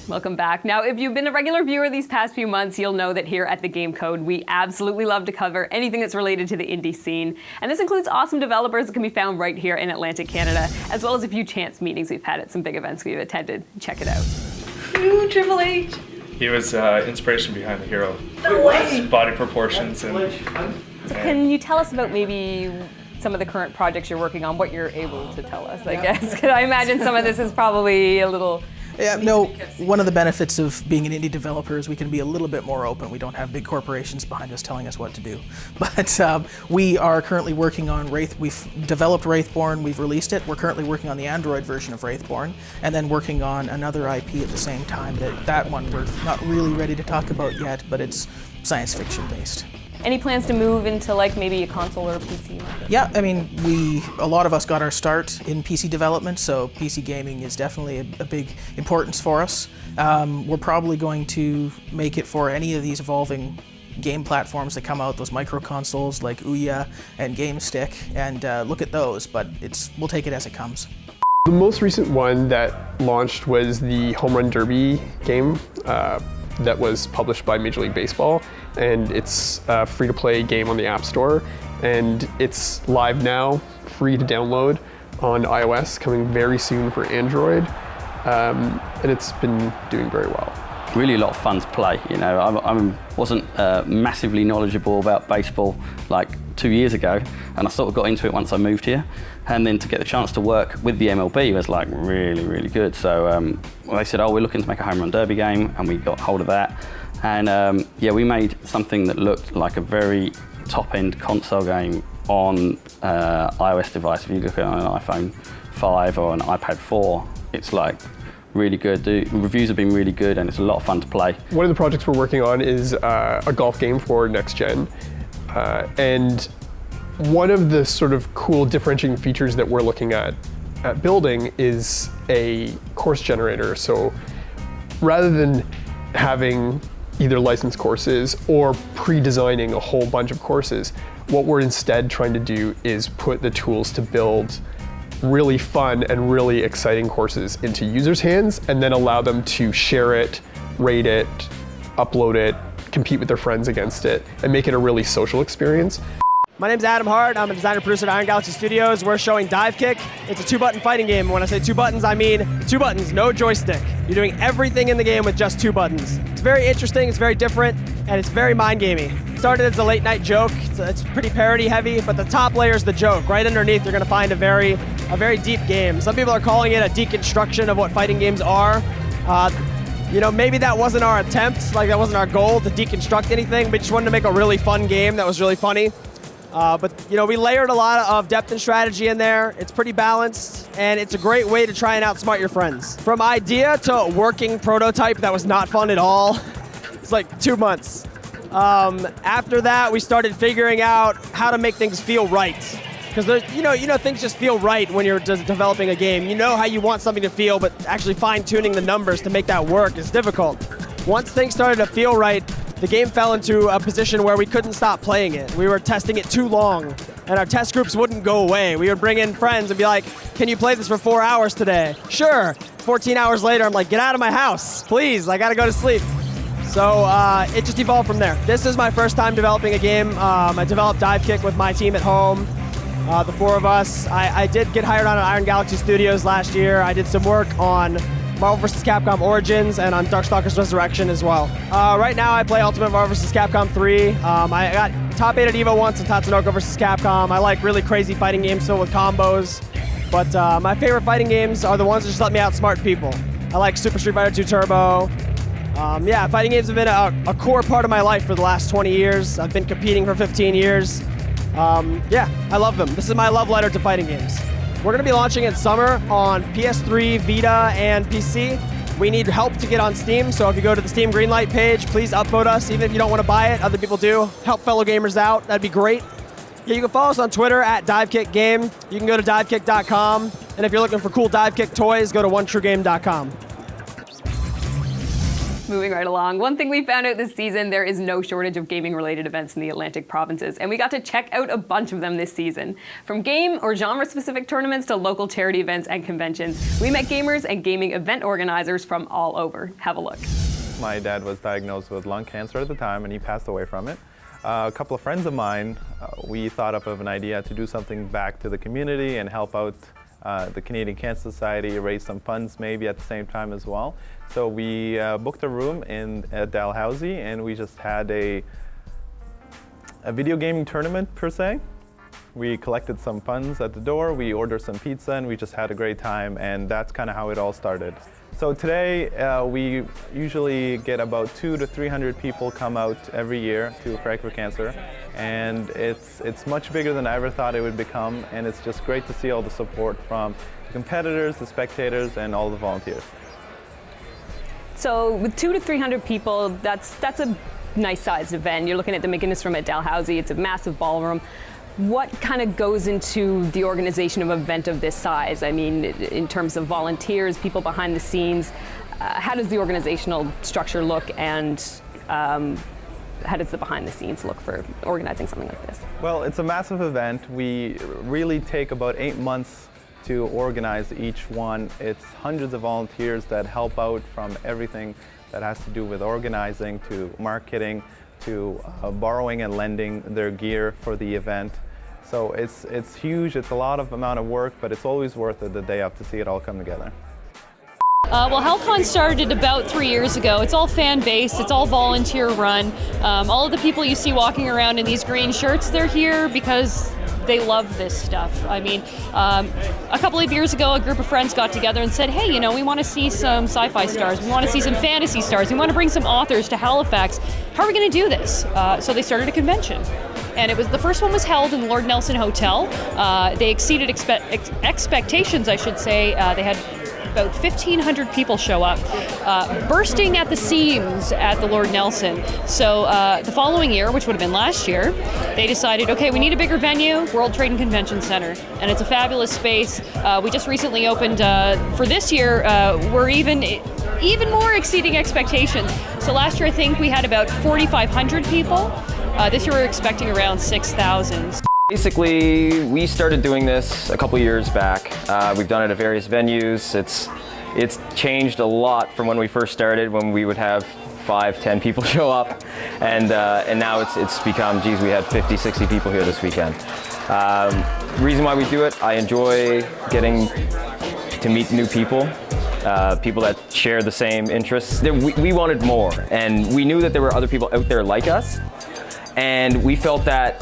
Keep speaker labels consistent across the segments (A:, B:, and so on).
A: Welcome back. Now, if you've been a regular viewer these past few months, you'll know that here at the Game Code, we absolutely love to cover anything that's related to the indie scene. And this includes awesome developers that can be found right here in Atlantic Canada, as well as a few chance meetings we've had at some big events we've attended. Check it out.
B: Ooh, Triple H.
C: He was inspiration behind the hero.
B: No way.
C: His body proportions and
A: Can you tell us about maybe some of the current projects you're working on, what you're able to tell us, I guess? Because I imagine some of this is probably a little...
D: Yeah, no, one of the benefits of being an indie developer is we can be a little bit more open. We don't have big corporations behind us telling us what to do. But we are currently working on Wraith. We've developed Wraithborn, we've released it. We're currently working on the Android version of Wraithborn, and then working on another IP at the same time. That one we're not really ready to talk about yet, but it's science fiction based.
A: Any plans to move into like maybe a console or a PC market?
D: Yeah, I mean, a lot of us got our start in PC development, so PC gaming is definitely a big importance for us. We're probably going to make it for any of these evolving game platforms that come out, those micro consoles like Ouya and GameStick, and look at those, but we'll take it as it comes.
E: The most recent one that launched was the Home Run Derby game that was published by Major League Baseball, and it's a free-to-play game on the App Store, and it's live now, free to download on iOS, coming very soon for Android, and it's been doing very well.
F: Really a lot of fun to play. You know, I wasn't massively knowledgeable about baseball like 2 years ago, and I sort of got into it once I moved here. And then to get the chance to work with the MLB was like really, really good. So they said, oh, we're looking to make a home run derby game, and we got hold of that. And yeah, we made something that looked like a very top-end console game on iOS device. If you look at it on an iPhone 5 or an iPad 4, it's like really good. The reviews have been really good, and it's a lot of fun to play. One of the projects we're working on is a golf game for next gen. And one of the sort of cool differentiating features that we're looking at building is a course generator. So rather than having either licensed courses or pre-designing a whole bunch of courses, what we're instead trying to do is put the tools to build really fun and really exciting courses into users' hands, and then allow them to share it, rate it, upload it, compete with their friends against it, and make it a really social experience.
G: My name's Adam Hart. I'm a designer producer at Iron Galaxy Studios. We're showing Dive Kick. It's a 2-button fighting game. And when I say 2 buttons, I mean 2 buttons, no joystick. You're doing everything in the game with just 2 buttons. It's very interesting, it's very different, and it's very mind-gamey. It started as a late-night joke. It's pretty parody-heavy, but the top layer is the joke. Right underneath, you're going to find a very deep game. Some people are calling it a deconstruction of what fighting games are. You know, maybe that wasn't our attempt, like that wasn't our goal to deconstruct anything. We just wanted to make a really fun game that was really funny. But you know, we layered a lot of depth and strategy in there. It's pretty balanced, and it's a great way to try and outsmart your friends. From idea to working prototype that was not fun at all, it's like 2 months. After that, we started figuring out how to make things feel right. Because you know, things just feel right when you're developing a game. You know how you want something to feel, but actually fine-tuning the numbers to make that work is difficult. Once things started to feel right, the game fell into a position where we couldn't stop playing it. We were testing it too long, and our test groups wouldn't go away. We would bring in friends and be like, can you play this for 4 hours today? Sure. 14 hours later, I'm like, get out of my house, please, I gotta go to sleep. So it just evolved from there. This is my first time developing a game. I developed Dive Kick with my team at home, the 4 of us. I did get hired on at Iron Galaxy Studios last year. I did some work on Marvel vs. Capcom Origins and on Darkstalkers Resurrection as well. Right now I play Ultimate Marvel vs. Capcom 3. I got top 8 at EVO once in Tatsunoko vs. Capcom. I like really crazy fighting games filled with combos. But my favorite fighting games are the ones that just let me outsmart people. I like Super Street Fighter 2 Turbo. Yeah, fighting games have been a core part of my life for the last 20 years. I've been competing for 15 years. Yeah, I love them. This is my love letter to fighting games. We're going to be launching in summer on PS3, Vita, and PC. We need help to get on Steam, so if you go to the Steam Greenlight page, please upvote us. Even if you don't want to buy it, other people do. Help fellow gamers out. That'd be great. Yeah, you can follow us on Twitter at DiveKickGame. You can go to divekick.com. And if you're looking for cool Dive Kick toys, go to OneTrueGame.com.
A: Moving right along, one thing we found out this season, there is no shortage of gaming-related events in the Atlantic provinces, and we got to check out a bunch of them this season. From game or genre-specific tournaments to local charity events and conventions, we met gamers and gaming event organizers from all over. Have a look.
H: My dad was diagnosed with lung cancer at the time, and he passed away from it. A couple of friends of mine, we thought up of an idea to do something back to the community and help out the Canadian Cancer Society, raise some funds maybe at the same time as well. So we booked a room at Dalhousie, and we just had a video gaming tournament per se. We collected some funds at the door, we ordered some pizza, and we just had a great time, and that's kind of how it all started. So today we usually get about 200 to 300 people come out every year to Frack for Cancer, and it's much bigger than I ever thought it would become, and it's just great to see all the support from the competitors, the spectators, and all the volunteers.
A: So with 200 to 300 people, that's a nice sized event. You're looking at the McGinnis Room at Dalhousie. It's a massive ballroom. What kind of goes into the organization of an event of this size? I mean, in terms of volunteers, people behind the scenes, how does the organizational structure look, and how does the behind the scenes look for organizing something like this?
H: Well, it's a massive event. We really take about 8 months to organize each one. It's hundreds of volunteers that help out, from everything that has to do with organizing to marketing to borrowing and lending their gear for the event. So it's huge, it's a lot of amount of work, but it's always worth it the day up to see it all come together.
I: Well, HellCon started about 3 years ago. It's all fan-based, it's all volunteer-run. All of the people you see walking around in these green shirts, they're here because they love this stuff. I mean, a couple of years ago, a group of friends got together and said, hey, you know, we want to see some sci-fi stars, we want to see some fantasy stars, we want to bring some authors to Halifax. How are we going to do this? So they started a convention. And the first one was held in the Lord Nelson Hotel. They exceeded expectations, I should say. They had about 1,500 people show up, bursting at the seams at the Lord Nelson. So the following year, which would have been last year, they decided, okay, we need a bigger venue, World Trade and Convention Center. And it's a fabulous space. We just recently opened, for this year, we're even more exceeding expectations. So last year, I think we had about 4,500 people. This year, we're expecting around 6,000.
J: Basically, we started doing this a couple years back. We've done it at various venues. It's changed a lot from when we first started, when we would have 5-10 people show up, and now it's become, geez, we had 50, 60 people here this weekend. Reason why we do it, I enjoy getting to meet new people. People that share the same interests. We wanted more, and we knew that there were other people out there like us, and we felt that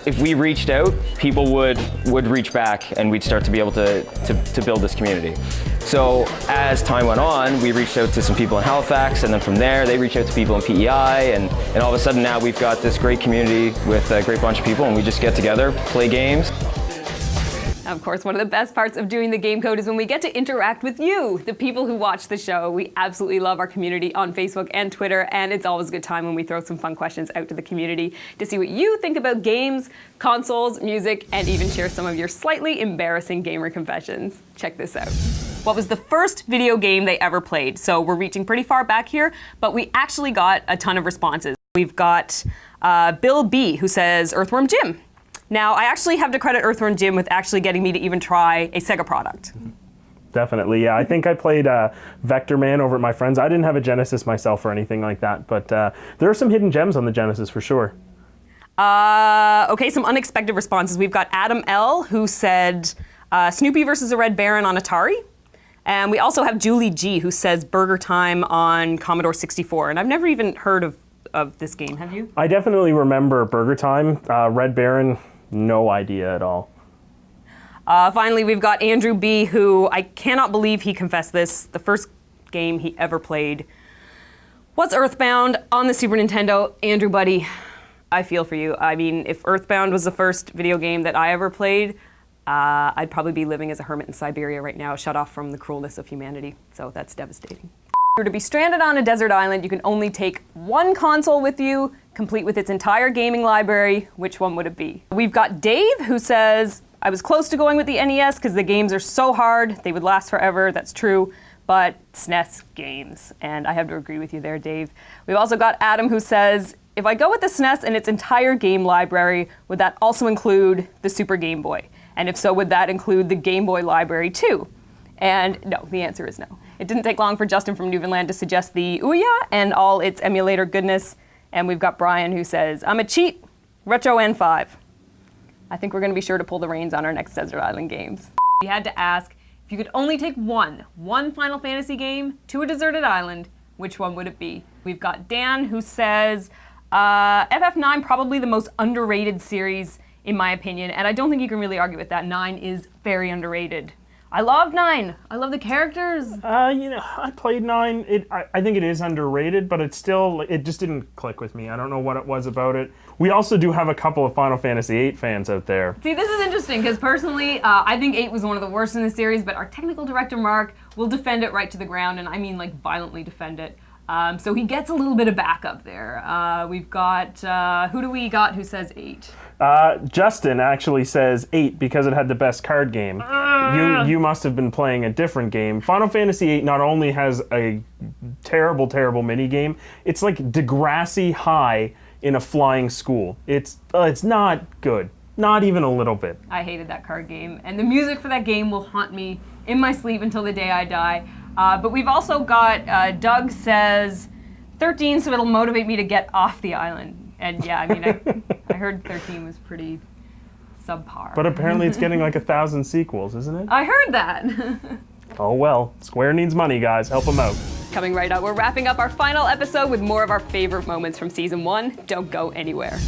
J: if we reached out, people would reach back, and we'd start to be able to build this community. So as time went on, we reached out to some people in Halifax, and then from there they reached out to people in PEI, and all of a sudden now we've got this great community with a great bunch of people, and we just get together, play games.
A: Of course, one of the best parts of doing the Game Code is when we get to interact with you, the people who watch the show. We absolutely love our community on Facebook and Twitter, and it's always a good time when we throw some fun questions out to the community to see what you think about games, consoles, music, and even share some of your slightly embarrassing gamer confessions. Check this out. What was the first video game they ever played? So we're reaching pretty far back here, but we actually got a ton of responses. We've got Bill B, who says Earthworm Jim. Now, I actually have to credit Earthworm Jim with actually getting me to even try a Sega product.
K: Definitely, yeah. I think I played Vector Man over at my friend's. I didn't have a Genesis myself or anything like that, but there are some hidden gems on the Genesis for sure.
A: Okay, some unexpected responses. We've got Adam L, who said Snoopy versus the Red Baron on Atari. And we also have Julie G, who says Burger Time on Commodore 64. And I've never even heard of this game, have you?
K: I definitely remember Burger Time. Red Baron, no idea at all.
A: Finally, we've got Andrew B, who I cannot believe he confessed this. The first game he ever played was Earthbound on the Super Nintendo. Andrew, buddy, I feel for you. I mean, if Earthbound was the first video game that I ever played, I'd probably be living as a hermit in Siberia right now, shut off from the cruelness of humanity. So that's devastating. If you were to be stranded on a desert island, you can only take one console with you, complete with its entire gaming library. Which one would it be? We've got Dave, who says, I was close to going with the NES because the games are so hard, they would last forever. That's true. but SNES games. And I have to agree with you there, Dave. We've also got Adam who says, if I go with the SNES and its entire game library, would that also include the Super Game Boy? And if so, would that include the Game Boy library too? And no, the answer is no. It didn't take long for Justin from Newfoundland to suggest the Ouya and all its emulator goodness. And we've got Brian who says, I'm a cheat, Retro N5. I think we're going to be sure to pull the reins on our next Desert Island games. We had to ask, if you could only take one Final Fantasy game to a deserted island, which one would it be? We've got Dan who says, FF9 probably the most underrated series in my opinion, and I don't think you can really argue with that. 9 is very underrated. I love 9. I love the characters.
K: I played 9. I think it is underrated, but it just didn't click with me. I don't know what it was about it. We also do have a couple of Final Fantasy VIII fans out there.
A: See, this is interesting, because personally, I think 8 was one of the worst in the series, but our technical director, Mark, will defend it right to the ground, and I mean, like, violently defend it. So he gets a little bit of backup there. We've got, who do we got who says 8?
K: Justin actually says 8 because it had the best card game. You must have been playing a different game. Final Fantasy VIII not only has a terrible, terrible mini game, it's like Degrassi High in a flying school. It's not good. Not even a little bit.
A: I hated that card game, and the music for that game will haunt me in my sleep until the day I die. But we've also got, Doug says 13, so it'll motivate me to get off the island. And yeah, I mean, I heard 13 was pretty subpar.
K: But apparently it's getting like 1,000 sequels, isn't it?
A: I heard that.
K: Oh well, Square needs money, guys. Help them out.
A: Coming right up, we're wrapping up our final episode with more of our favorite moments from Season 1. Don't go anywhere.